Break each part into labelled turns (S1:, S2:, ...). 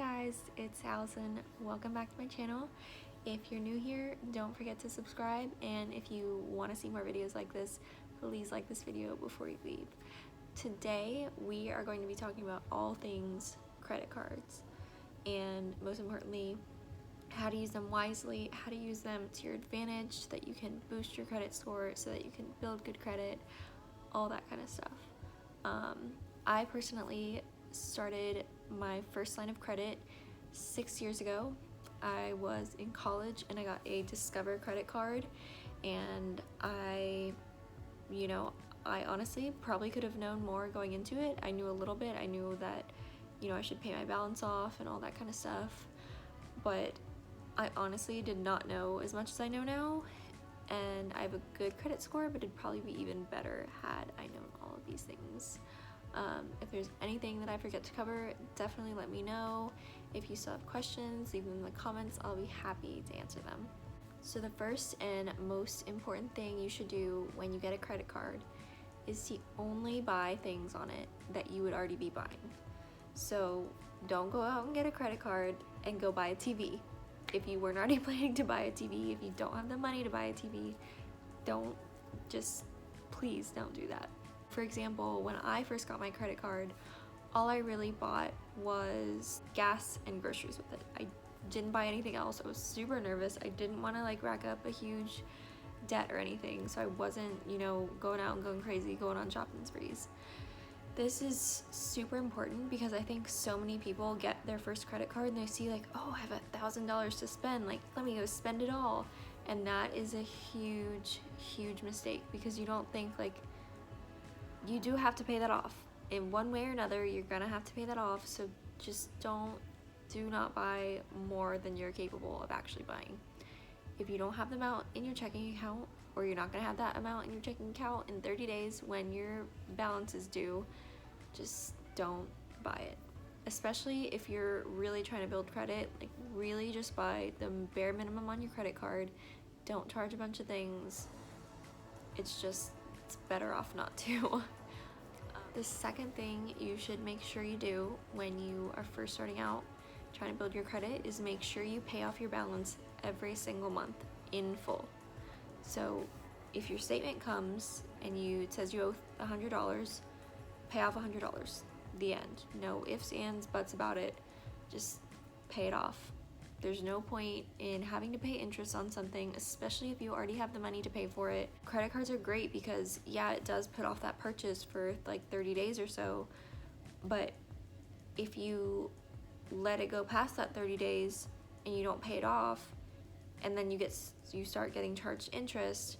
S1: guys, it's Allison. Welcome back to my channel. If you're new here, don't forget to subscribe, and if you want to see more videos like this, please like this video before you leave. Today we are going to be talking about all things credit cards, and most importantly, how to use them wisely, how to use them to your advantage so that you can boost your credit score, so that you can build good credit, all that kind of stuff. I personally started my first line of credit 6 years ago. I was in college and I got a Discover credit card, and I honestly probably could have known more going into it. I knew a little bit. I knew that, I should pay my balance off and all that kind of stuff, but I honestly did not know as much as I know now, and I have a good credit score, but it'd probably be even better had I known all of these things. If there's anything that I forget to cover, definitely let me know. If you still have questions, leave them in the comments. I'll be happy to answer them. So the first and most important thing you should do when you get a credit card is to only buy things on it that you would already be buying. So don't go out and get a credit card and go buy a TV. If you weren't already planning to buy a TV, if you don't have the money to buy a TV, please don't do that. For example, when I first got my credit card, all I really bought was gas and groceries with it. I didn't buy anything else. I was super nervous. I didn't want to rack up a huge debt or anything, so I wasn't, going out and going crazy, going on shopping sprees. This is super important because I think so many people get their first credit card and they see oh, I have $1,000 to spend, let me go spend it all. And that is a huge, huge mistake, because you don't think you do have to pay that off. In one way or another, you're gonna have to pay that off, so just do not buy more than you're capable of actually buying. If you don't have the amount in your checking account, or you're not gonna have that amount in your checking account in 30 days when your balance is due, just don't buy it. Especially if you're really trying to build credit, really just buy the bare minimum on your credit card. Don't charge a bunch of things. It's better off not to. The second thing you should make sure you do when you are first starting out trying to build your credit is make sure you pay off your balance every single month in full. So if your statement comes and it says you owe $100, pay off $100. The end. No ifs, ands, buts about it. Just pay it off. There's no point in having to pay interest on something, especially if you already have the money to pay for it. Credit cards are great because, yeah, it does put off that purchase for 30 days or so, but if you let it go past that 30 days and you don't pay it off, and then you start getting charged interest,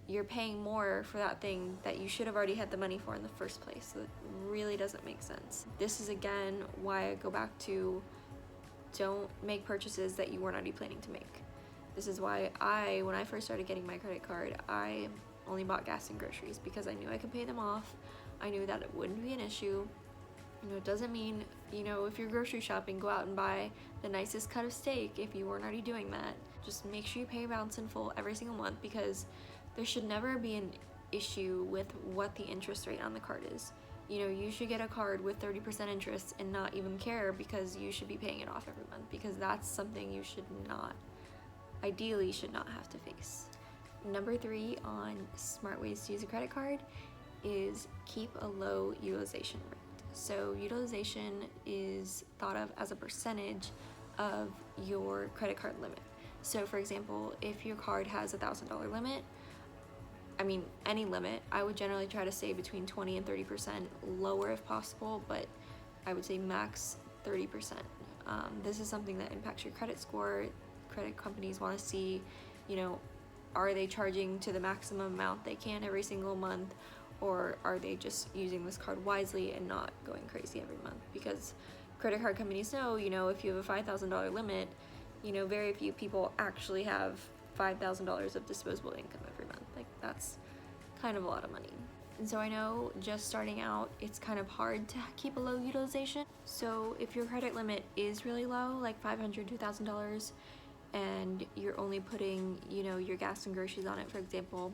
S1: you're paying more for that thing that you should have already had the money for in the first place. So it really doesn't make sense. This is again why I go back to, don't make purchases that you weren't already planning to make. This is why when I first started getting my credit card, I only bought gas and groceries because I knew I could pay them off. I knew that it wouldn't be an issue. It doesn't mean, if you're grocery shopping, go out and buy the nicest cut of steak if you weren't already doing that. Just make sure you pay your balance in full every single month, because there should never be an issue with what the interest rate on the card is. You should get a card with 30% interest and not even care, because you should be paying it off every month, because that's something you ideally should not have to face. Number 3 on smart ways to use a credit card is keep a low utilization rate. So utilization is thought of as a percentage of your credit card limit. So for example, if your card has $1,000 limit, any limit, I would generally try to stay between 20 and 30%, lower if possible, but I would say max 30%. This is something that impacts your credit score. Credit companies want to see, are they charging to the maximum amount they can every single month, or are they just using this card wisely and not going crazy every month? Because credit card companies know, if you have a $5,000 limit, very few people actually have $5,000 of disposable income every month. That's kind of a lot of money. And so I know just starting out, it's kind of hard to keep a low utilization. So if your credit limit is really low, like $500, $2,000, and you're only putting, your gas and groceries on it, for example,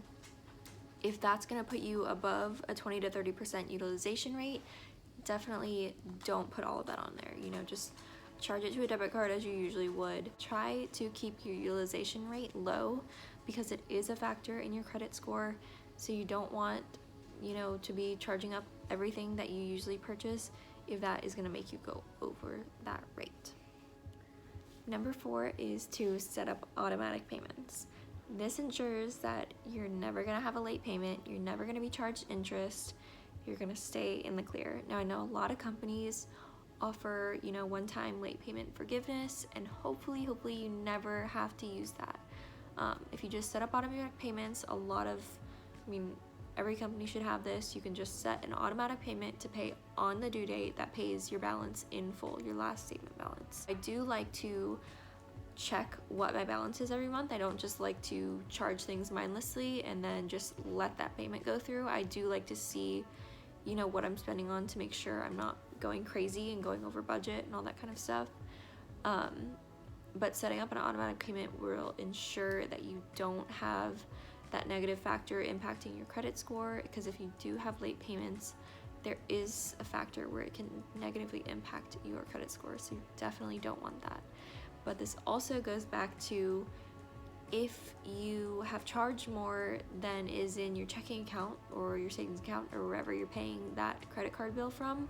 S1: if that's gonna put you above a 20 to 30% utilization rate, definitely don't put all of that on there. Just charge it to a debit card as you usually would. Try to keep your utilization rate low because it is a factor in your credit score. So you don't want, to be charging up everything that you usually purchase if that is going to make you go over that rate. Number 4 is to set up automatic payments. This ensures that you're never going to have a late payment, you're never going to be charged interest, you're going to stay in the clear. Now, I know a lot of companies offer, one-time late payment forgiveness, and hopefully you never have to use that. If you just set up automatic payments, every company should have this. You can just set an automatic payment to pay on the due date that pays your balance in full, your last statement balance. I do like to check what my balance is every month. I don't just like to charge things mindlessly and then just let that payment go through. I do like to see, what I'm spending on to make sure I'm not going crazy and going over budget and all that kind of stuff. But setting up an automatic payment will ensure that you don't have that negative factor impacting your credit score, because if you do have late payments, there is a factor where it can negatively impact your credit score, so you definitely don't want that. But this also goes back to, if you have charged more than is in your checking account or your savings account or wherever you're paying that credit card bill from,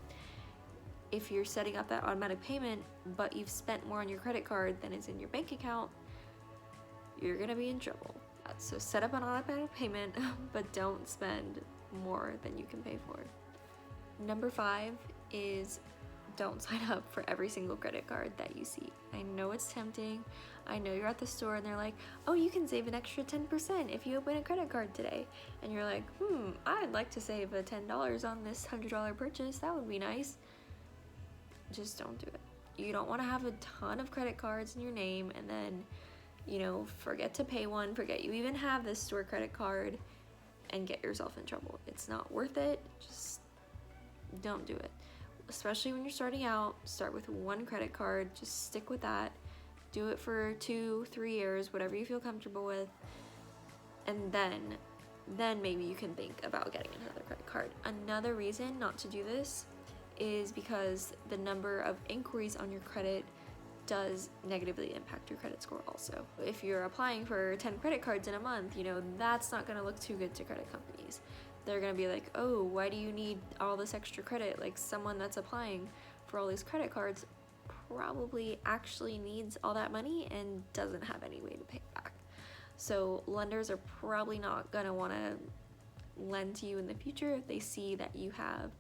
S1: if you're setting up that automatic payment but you've spent more on your credit card than is in your bank account, you're gonna be in trouble. So set up an automatic payment, but don't spend more than you can pay for. Number 5 is, don't sign up for every single credit card that you see. I know it's tempting. I know you're at the store and they're like, oh, you can save an extra 10% if you open a credit card today. And you're like, I'd like to save a $10 on this $100 purchase. That would be nice. Just don't do it. You don't want to have a ton of credit cards in your name and then, forget to pay one, forget you even have this store credit card, and get yourself in trouble. It's not worth it. Just don't do it. Especially when you're starting out, start with one credit card, just stick with that. Do it for 2-3 years, whatever you feel comfortable with, and then maybe you can think about getting another credit card. Another reason not to do this is because the number of inquiries on your credit does negatively impact your credit score also. If you're applying for 10 credit cards in a month, that's not going to look too good to credit companies. They're going to be like, oh, why do you need all this extra credit? Like, someone that's applying for all these credit cards probably actually needs all that money and doesn't have any way to pay it back. So lenders are probably not going to want to lend to you in the future if they see that you have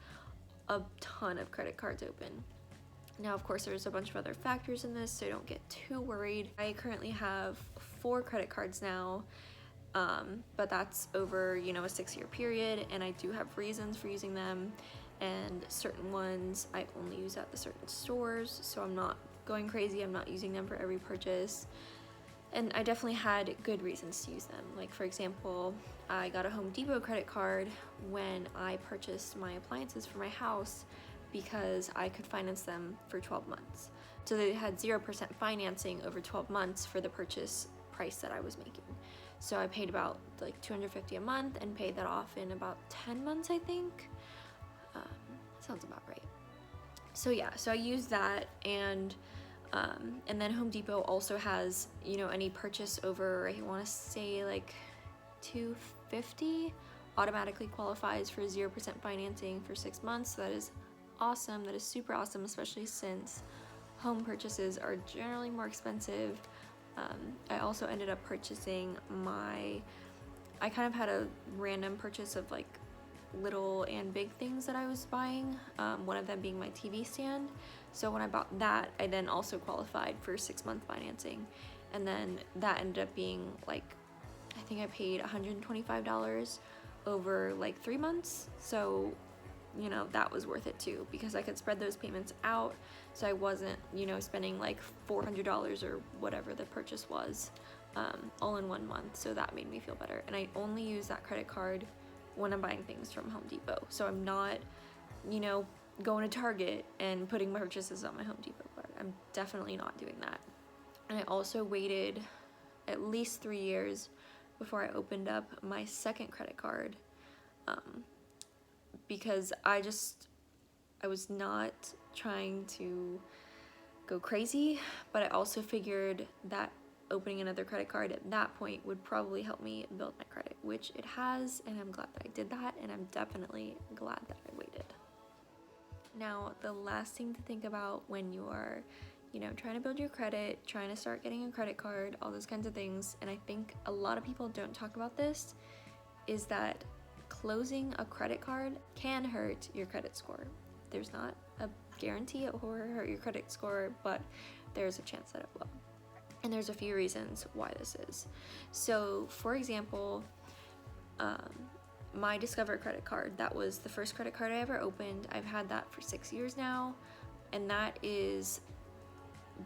S1: a ton of credit cards open. Now, of course, there's a bunch of other factors in this, so don't get too worried. I currently have 4 credit cards now, but that's over, a 6-year period, and I do have reasons for using them, and certain ones I only use at the certain stores, so I'm not going crazy, I'm not using them for every purchase, and I definitely had good reasons to use them. Like, for example, I got a Home Depot credit card when I purchased my appliances for my house because I could finance them for 12 months. So they had 0% financing over 12 months for the purchase price that I was making. So I paid about like $250 a month and paid that off in about 10 months, I think. Sounds about right. So yeah, so I used that, and then Home Depot also has, any purchase over, I want to say like $250 automatically qualifies for 0% financing for 6 months. So that is awesome. That is super awesome, especially since home purchases are generally more expensive. I also ended up purchasing I kind of had a random purchase of like little and big things that I was buying, one of them being my TV stand. So when I bought that, I then also qualified for 6-month financing, and then that ended up being like, I think I paid $125 over like 3 months. So that was worth it too, because I could spread those payments out, so I wasn't, spending like $400 or whatever the purchase was, all in 1 month. So that made me feel better. And I only use that credit card when I'm buying things from Home Depot. So I'm not, going to Target and putting my purchases on my Home Depot card. I'm definitely not doing that. And I also waited at least 3 years before I opened up my second credit card, because I was not trying to go crazy, but I also figured that opening another credit card at that point would probably help me build my credit, which it has, and I'm glad that I did that, and I'm definitely glad that I waited. Now, the last thing to think about when you are, trying to build your credit, trying to start getting a credit card, all those kinds of things, and I think a lot of people don't talk about this, is that closing a credit card can hurt your credit score. There's not a guarantee it will hurt your credit score, but there's a chance that it will. And there's a few reasons why this is. So, for example, my Discover credit card, that was the first credit card I ever opened. I've had that for 6 years now, and that is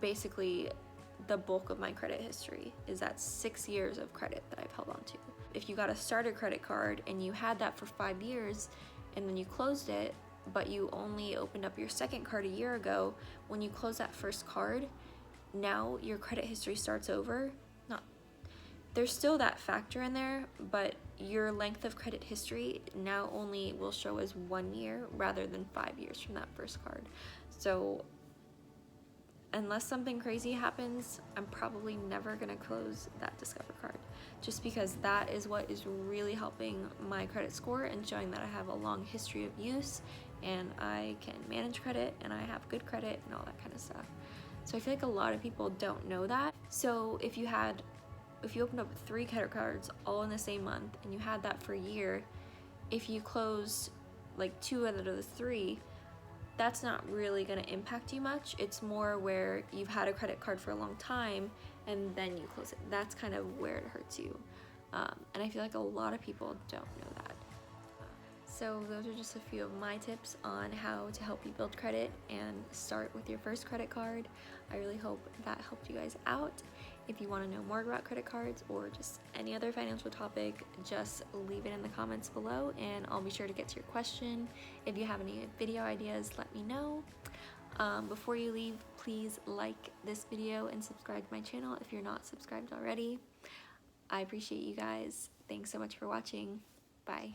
S1: basically the bulk of my credit history, is that 6 years of credit that I've held on to. If you got a starter credit card and you had that for 5 years and then you closed it, but you only opened up your second card a year ago, when you close that first card, now your credit history starts over. There's still that factor in there, but your length of credit history now only will show as 1 year rather than 5 years from that first card. So unless something crazy happens, I'm probably never gonna close that Discover card, just because that is what is really helping my credit score and showing that I have a long history of use and I can manage credit and I have good credit and all that kind of stuff. So I feel like a lot of people don't know that. So if you opened up 3 credit cards all in the same month and you had that for a year, if you close like 2 out of the 3, that's not really going to impact you much. It's more where you've had a credit card for a long time and then you close it. That's kind of where it hurts you. And I feel like a lot of people don't know that. So those are just a few of my tips on how to help you build credit and start with your first credit card. I really hope that helped you guys out. If you want to know more about credit cards or just any other financial topic, just leave it in the comments below and I'll be sure to get to your question. If you have any video ideas, let me know. Before you leave, please like this video and subscribe to my channel if you're not subscribed already. I appreciate you guys. Thanks so much for watching. Bye.